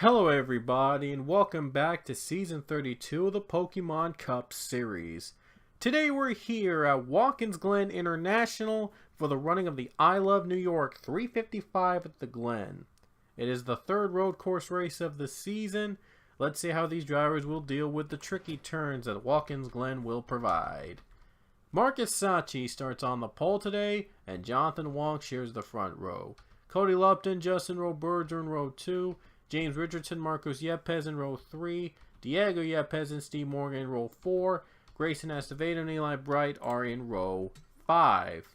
Hello everybody and welcome back to Season 32 of the Pokemon Cup series. Today we're here at Watkins Glen International for the running of the I Love New York 355 at the Glen. It is the third road course race of the season. Let's see how these drivers will deal with the tricky turns that Watkins Glen will provide. Marcus Sachi starts on the pole today and Jonathan Wong shares the front row. Cody Lupton, Justin Roberts are in row 2. James Richardson, Marcos Yepes in row 3, Diego Yepes and Steve Morgan in row 4, Grayson Acevedo and Eli Bright are in row 5.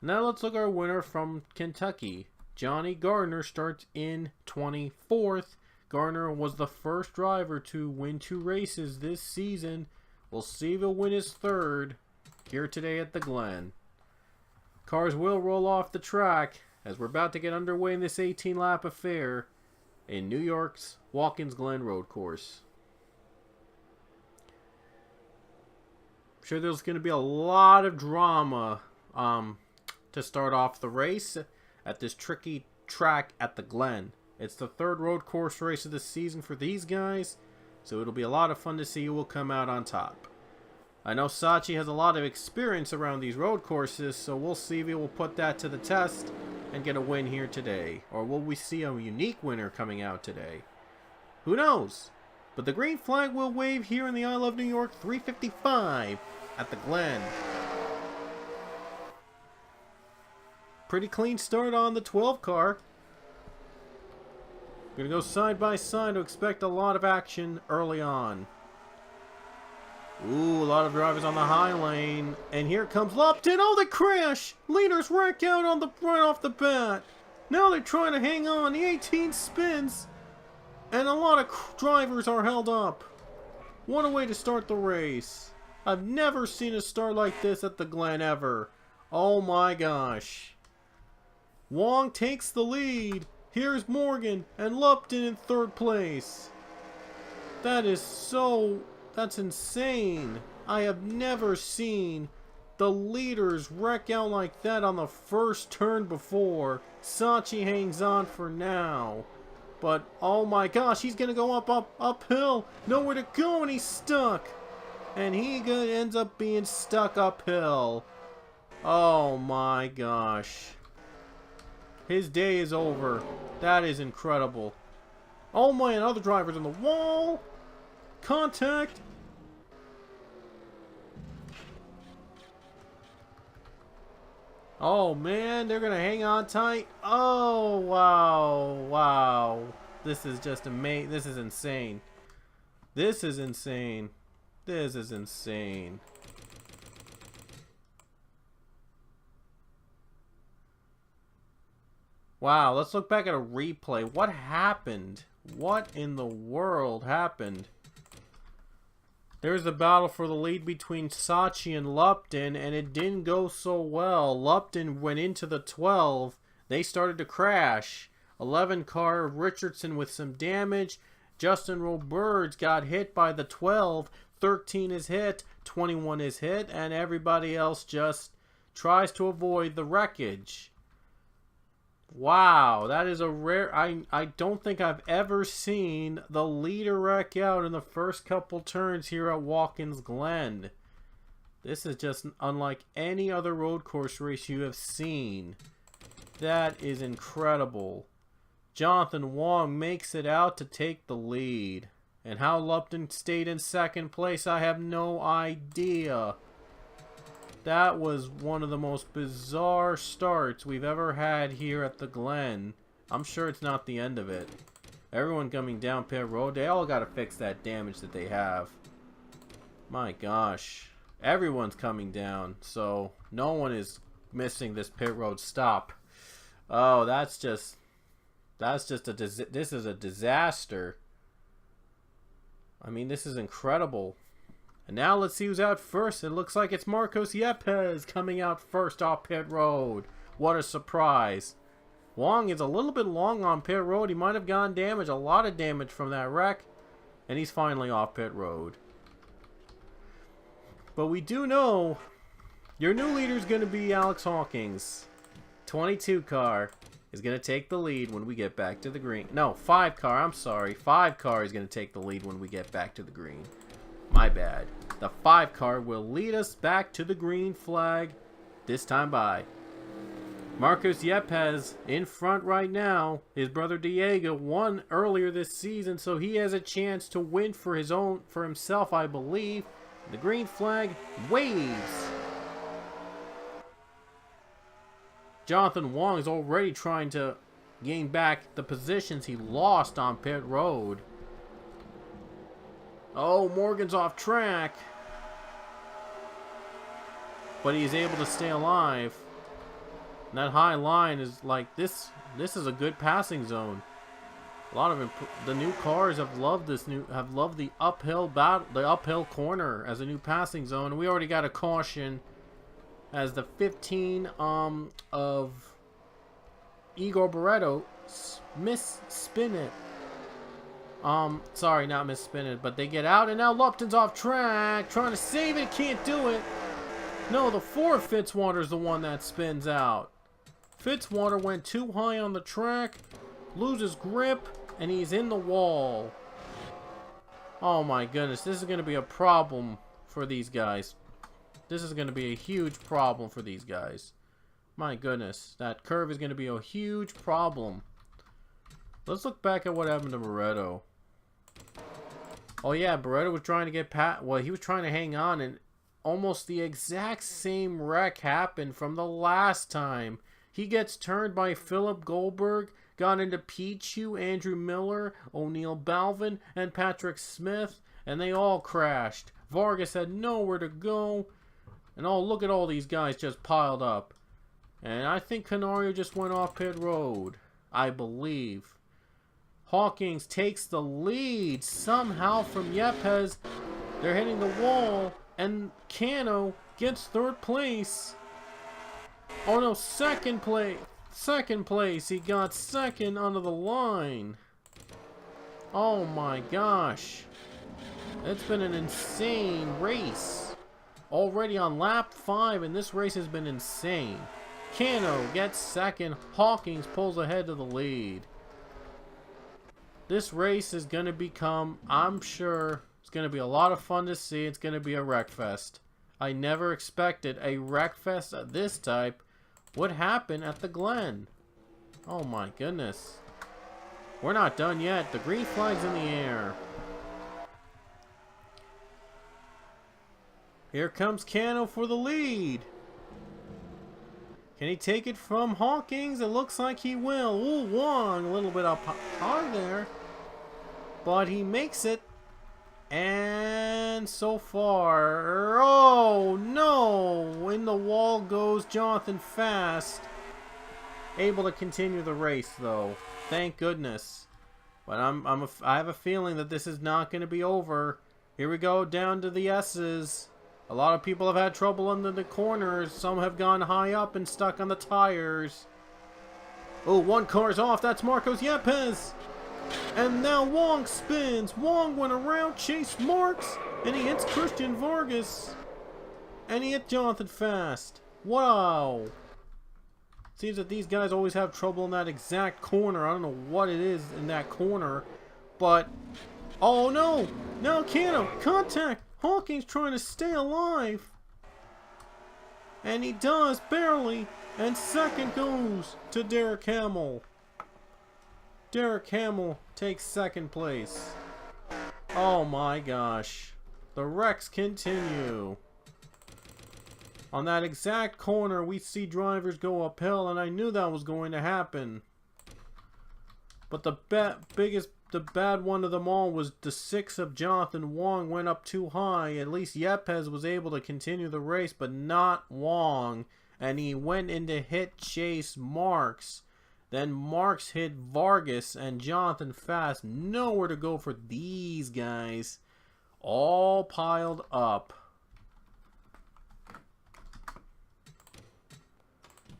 Now let's look at our winner from Kentucky. Johnny Gardner starts in 24th. Gardner was the first driver to win 2 races this season. We'll see if he'll win his third here today at the Glen. Cars will roll off the track as we're about to get underway in this 18-lap affair in New York's Watkins Glen road course. I'm sure there's going to be a lot of drama to start off the race at this tricky track at the Glen. It's the third road course race of the season for these guys, so it'll be a lot of fun to see who will come out on top. I know Sachi has a lot of experience around these road courses, so we'll see if he will put that to the test and get a win here today. Or will we see a unique winner coming out today? Who knows? But the green flag will wave here in the I Love New York 355 at the Glen. Pretty clean start on the 12 car. Gonna go side by side to expect a lot of action early on. Ooh, a lot of drivers on the high lane. And here comes Lupton. Oh, they crash! Leaders wreck out on the right off the bat. Now they're trying to hang on. The 18 spins. And a lot of drivers are held up. What a way to start the race. I've never seen a start like this at the Glen ever. Oh my gosh. Wong takes the lead. Here's Morgan and Lupton in third place. That is so... That's insane. I have never seen the leaders wreck out like that on the first turn before. Sachi hangs on for now. But, oh my gosh, he's going to go uphill. Nowhere to go, and he's stuck. And he ends up being stuck uphill. Oh my gosh. His day is over. That is incredible. Oh man, other drivers on the wall. Contact. Oh man, they're gonna hang on tight. Oh wow. This is just amazing. This is insane. This is insane. This is insane. Wow, let's look back at a replay. What happened? What in the world happened? There's the battle for the lead between Sachi and Lupton, and it didn't go so well. Lupton went into the 12. They started to crash. 11 car, Richardson with some damage. Justin Roberts got hit by the 12. 13 is hit. 21 is hit. And everybody else just tries to avoid the wreckage. Wow, that is a rare... I don't think I've ever seen the leader wreck out in the first couple turns here at Watkins Glen. This is just unlike any other road course race you have seen. That is incredible. Jonathan Wong makes it out to take the lead. And how Lupton stayed in second place, I have no idea. That was one of the most bizarre starts we've ever had here at the Glen. I'm sure it's not the end of it. Everyone coming down pit road, they all got to fix that damage that they have. My gosh. Everyone's coming down, so no one is missing this pit road stop. Oh, this is a disaster. I mean, this is incredible. And now let's see who's out first. It looks like it's Marcos Yepes coming out first off pit road. What a surprise. Wong is a little bit long on pit road. He might have gotten damage, a lot of damage from that wreck. And he's finally off pit road. But we do know your new leader is going to be Alex Hawkins. 22 car. is going to take the lead when we get back to the green. No, 5 car. I'm sorry. 5 car is going to take the lead when we get back to the green. My bad. The 5 car will lead us back to the green flag. This time by Marcos Yepes in front right now. His brother Diego won earlier this season, so he has a chance to win for himself, I believe. The green flag waves. Jonathan Wong is already trying to gain back the positions he lost on pit road. Oh, Morgan's off track. But he's able to stay alive. And that high line is like this. This is a good passing zone. A lot of the new cars have loved the uphill battle, the uphill corner as a new passing zone. And we already got a caution as the 15 of Igor Barreto misspin it. Sorry, not misspin it, but they get out, and now Lupton's off track, trying to save it, can't do it. No, the 4 Fitzwater's the one that spins out. Fitzwater went too high on the track, loses grip, and he's in the wall. Oh my goodness, this is going to be a problem for these guys. This is going to be a huge problem for these guys. My goodness, that curve is going to be a huge problem. Let's look back at what happened to Barreto. Oh yeah, Barreto was trying to get well, he was trying to hang on, and almost the exact same wreck happened from the last time. He gets turned by Philip Goldberg, got into Pichu, Andrew Miller, O'Neal Balvin, and Patrick Smith, and they all crashed. Vargas had nowhere to go. And oh, look at all these guys just piled up. And I think Canario just went off pit road, I believe. Hawkins takes the lead somehow from Yepes. They're hitting the wall. And Cano gets 3rd place. Oh no, second place. Second place. He got 2nd under the line. Oh my gosh. It's been an insane race. Already on lap 5, and this race has been insane. Cano gets 2nd. Hawkins pulls ahead to the lead. This race is going to become, I'm sure, it's going to be a lot of fun to see. It's going to be a wreckfest. I never expected a wreckfest of this type would happen at the Glen. Oh my goodness. We're not done yet. The green flag's in the air. Here comes Cano for the lead. Can he take it from Hawkins? It looks like he will. Ooh, Wong a little bit up high there. But he makes it. And so far, oh no! In the wall goes Jonathan Fast. Able to continue the race though. Thank goodness. But I have a feeling that this is not going to be over. Here we go down to the S's. A lot of people have had trouble under the corners. Some have gone high up and stuck on the tires. Oh, 1 car's off. That's Marcos Yepes. And now Wong spins. Wong went around, chased Marks, and he hits Christian Vargas. And he hit Jonathan Fast. Wow. Seems that these guys always have trouble in that exact corner. I don't know what it is in that corner. But, oh no. Now Cano, contact. Hawkins trying to stay alive. And he does, barely. And 2nd goes to Derek Hamill. Derek Hamill takes 2nd place. Oh my gosh. The wrecks continue. On that exact corner, we see drivers go uphill, and I knew that was going to happen. But the bad one of them all was the 6 of Jonathan Wong went up too high. At least Yepes was able to continue the race, but not Wong. And he went into hit chase Marks. Then Marks hit Vargas, and Jonathan Fast nowhere to go for these guys. All piled up.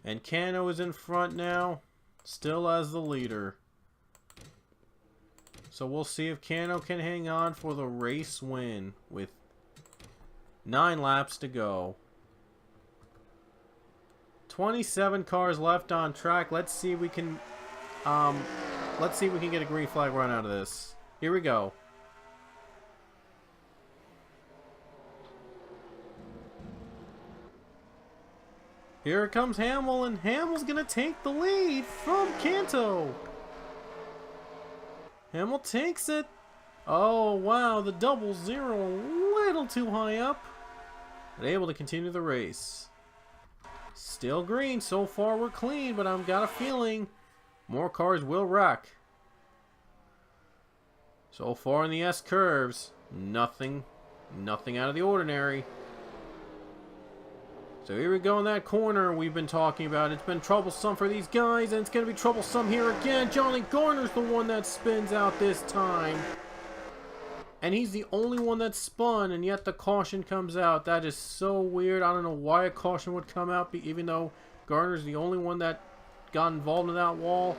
And Cano is in front now, still as the leader. So we'll see if Cano can hang on for the race win with 9 laps to go. 27 cars left on track. Let's see if we can get a green flag run out of this. Here we go. Here comes Hamill, and Hamill's gonna take the lead from Canto. Hamill takes it. Oh wow, the double zero a little too high up. But able to continue the race. Still green. So far we're clean, but I've got a feeling more cars will wreck. So far in the S curves, nothing out of the ordinary. So here we go in that corner we've been talking about. It's been troublesome for these guys, and it's going to be troublesome here again. Johnny Garner's the one that spins out this time. And he's the only one that spun, and yet the caution comes out. That is so weird. I don't know why a caution would come out, even though Garner's the only one that got involved in that wall.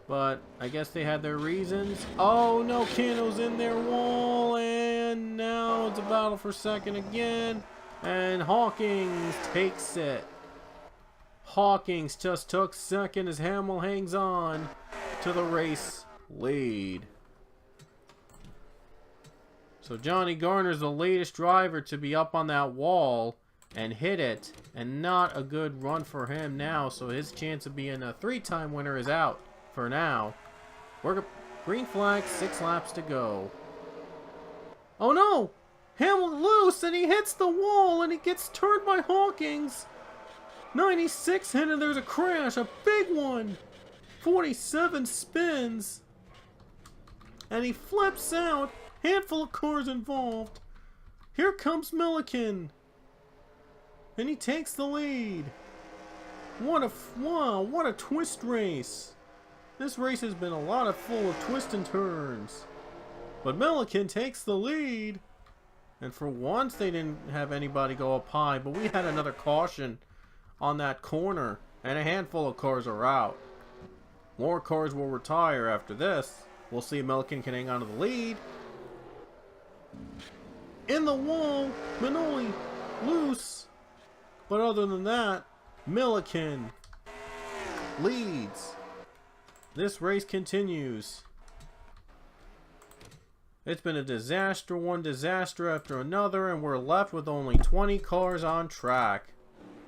But I guess they had their reasons. Oh no, Cano's in their wall, and now it's a battle for second again. And Hawkins takes it. Hawkins just took second as Hamill hangs on to the race lead. So Johnny Garner's the latest driver to be up on that wall and hit it, and not a good run for him now, so his chance of being a three-time winner is out for now. Green flag, 6 laps to go. Oh no! Hamill loose, and he hits the wall, and he gets turned by Hawkins. 96 hit, and there's a crash, a big one. 47 spins, and he flips out. Handful of cars involved. Here comes Milliken, and he takes the lead. What a twist race. This race has been a lot of full of twists and turns. But Milliken takes the lead. And for once they didn't have anybody go up high, but we had another caution on that corner, and a handful of cars are out. More cars will retire after this. We'll see if Milliken can hang on to the lead. In the wall, Manoli loose. But other than that, Milliken leads. This race continues. It's been a disaster, one disaster after another, and we're left with only 20 cars on track.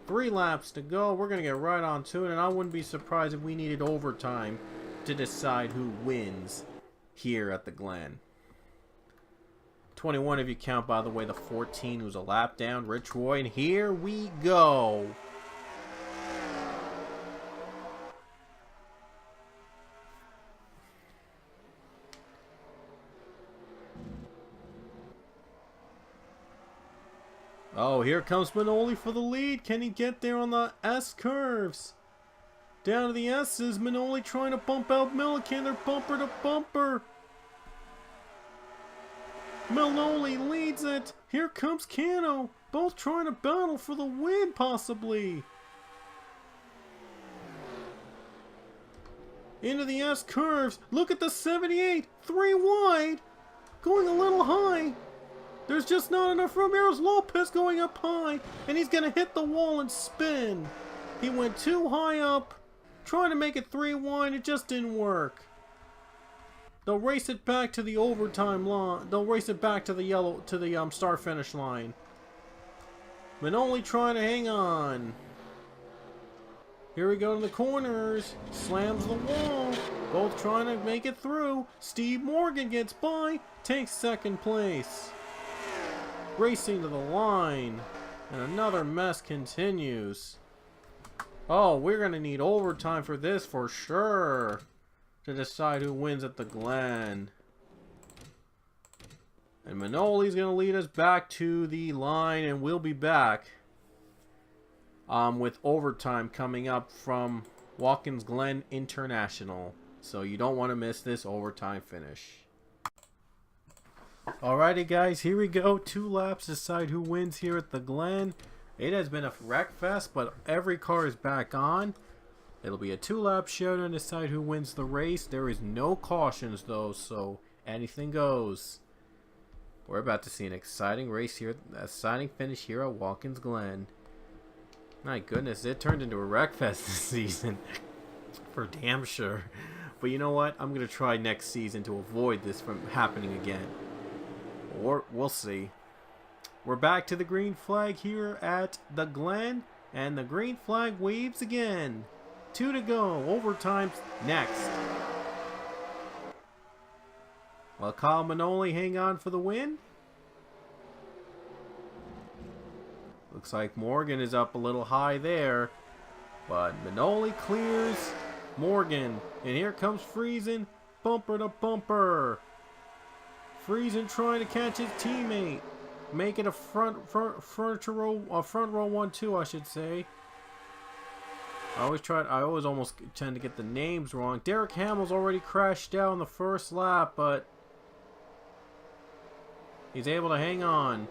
3 laps to go. We're going to get right on to it, and I wouldn't be surprised if we needed overtime to decide who wins here at the Glen. 21 if you count, by the way, the 14 who's a lap down, Rich Roy, and here we go. Oh, here comes Manoli for the lead. Can he get there on the S curves? Down to the S's, Manoli trying to bump out Milliken. They're bumper to bumper. Manoli leads it. Here comes Cano. Both trying to battle for the win, possibly. Into the S curves. Look at the 78. 3 wide. Going a little high. There's just not enough room. Here's Lopez going up high. And he's going to hit the wall and spin. He went too high up. Trying to make it 3 wide. It just didn't work. They'll race it back to the overtime line. They'll race it back to the start finish line. Manoli trying to hang on. Here we go to the corners. Slams the wall. Both trying to make it through. Steve Morgan gets by. Takes second place. Racing to the line. And another mess continues. Oh, we're going to need overtime for this for sure. To decide who wins at the Glen. And Manoli's going to lead us back to the line, and we'll be back with overtime coming up from Watkins Glen International. So you don't want to miss this overtime finish. Alrighty guys, here we go. 2 laps decide who wins here at the Glen. It has been a wreck fest, but every car is back on. It'll be a 2-lap showdown to decide who wins the race. There is no cautions though, so anything goes. We're about to see an exciting race here, an exciting finish here at Watkins Glen. My goodness, it turned into a wreckfest this season. For damn sure. But you know what? I'm going to try next season to avoid this from happening again. Or we'll see. We're back to the green flag here at the Glen. And the green flag waves again. 2 to go. Overtime's next. Will Kyle Manoli hang on for the win? Looks like Morgan is up a little high there. But Manoli clears Morgan. And here comes Friesen. Bumper to bumper. Friesen trying to catch his teammate. Make it a front row 1-2, I should say. I always almost tend to get the names wrong. Derek Hamill's already crashed out in the first lap, but he's able to hang on.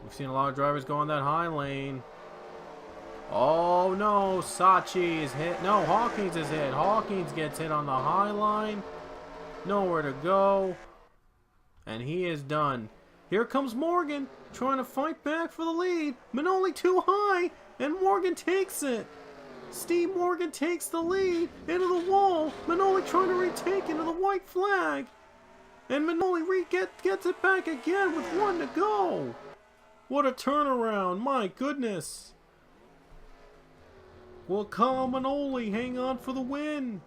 We've seen a lot of drivers go on that high lane. Oh no, Sachi is hit. No, Hawkins is hit. Hawkins gets hit on the high line. Nowhere to go. And he is done. Here comes Morgan, trying to fight back for the lead. Manoli too high, and Morgan takes it. Steve Morgan takes the lead into the wall. Manoli trying to retake into the white flag. And Manoli gets it back again with 1 to go. What a turnaround, my goodness. Will Kyle Manoli hang on for the win?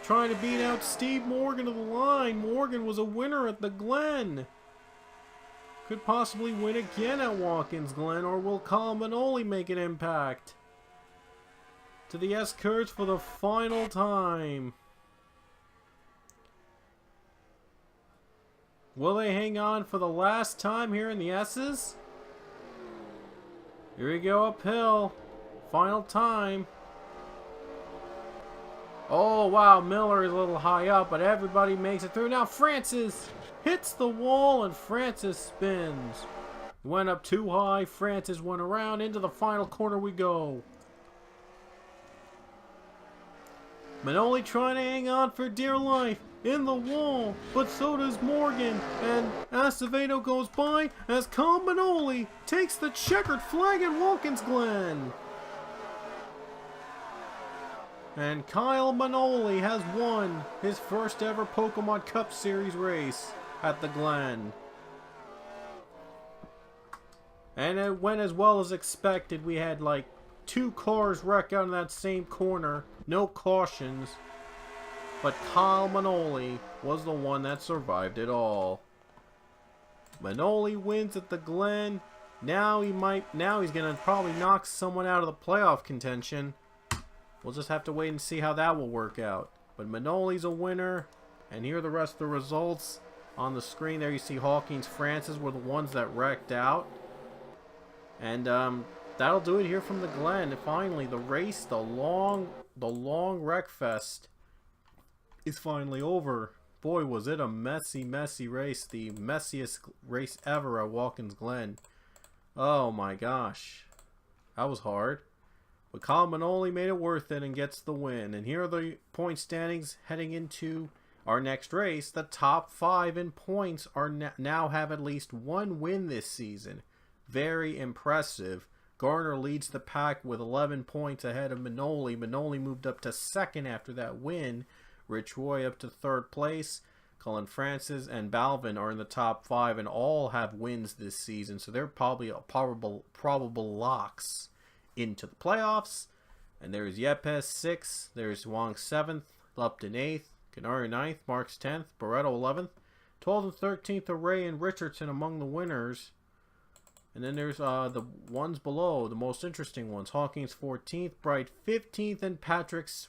Trying to beat out Steve Morgan to the line. Morgan was a winner at the Glen. Could possibly win again at Watkins Glen, or will Kyle Manoli make an impact? To the S-Curves for the final time. Will they hang on for the last time here in the S's? Here we go uphill. Final time. Oh, wow, Miller is a little high up, but everybody makes it through. Now Francis hits the wall, and Francis spins. Went up too high. Francis went around. Into the final corner we go. Manoli trying to hang on for dear life in the wall, but so does Morgan. And Acevedo goes by as Kyle Manoli takes the checkered flag at Watkins Glen. And Kyle Manoli has won his first ever Pokemon Cup Series race at the Glen. And it went as well as expected. We had like 2 cars wreck out in that same corner. No cautions. But Kyle Manoli was the one that survived it all. Manoli wins at the Glen. Now he's going to probably knock someone out of the playoff contention. We'll just have to wait and see how that will work out. But Manoli's a winner. And here are the rest of the results. On the screen there you see Hawkins, Francis were the ones that wrecked out. And that'll do it here from the Glen. And finally, the race, the long wreck fest is finally over. Boy, was it a messy, messy race. The messiest race ever at Watkins Glen. Oh my gosh. That was hard. But Kyle Manoli made it worth it and gets the win. And here are the point standings heading into our next race. The top 5 in points are now have at least 1 win this season. Very impressive. Garner leads the pack with 11 points ahead of Manoli. Manoli moved up to 2nd after that win. Rich Roy up to 3rd place. Cullen Francis and Balvin are in the top 5 and all have wins this season. So they're probably probable locks into the playoffs. And there's Yepes 6th, there's Wong 7th, Lupton 8th, Canary 9th, Marks 10th, Barreto 11th, 12th and 13th are Ray and Richardson among the winners. And then there's the ones below, the most interesting ones. Hawkins 14th, Bright 15th, and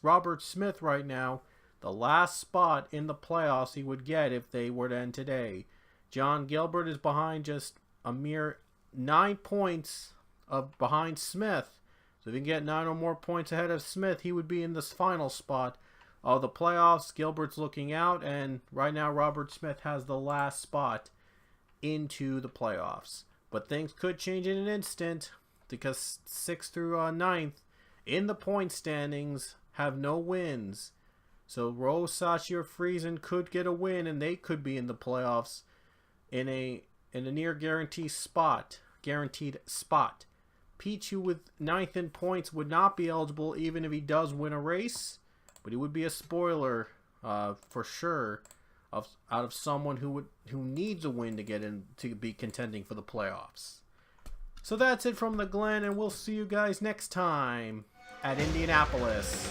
Robert Smith right now, the last spot in the playoffs he would get if they were to end today. John Gilbert is behind just a mere 9 points behind Smith. So if he can get 9 or more points ahead of Smith, he would be in this final spot of the playoffs. Gilbert's looking out, and right now Robert Smith has the last spot into the playoffs. But things could change in an instant because 6th through 9th in the point standings have no wins. So Rose, Sachi, or Friesen could get a win, and they could be in the playoffs in a in a near guaranteed spot. Pichu with 9th in points would not be eligible even if he does win a race, but he would be a spoiler for sure out of someone who needs a win to get in to be contending for the playoffs. So that's it from the Glen, and we'll see you guys next time at Indianapolis.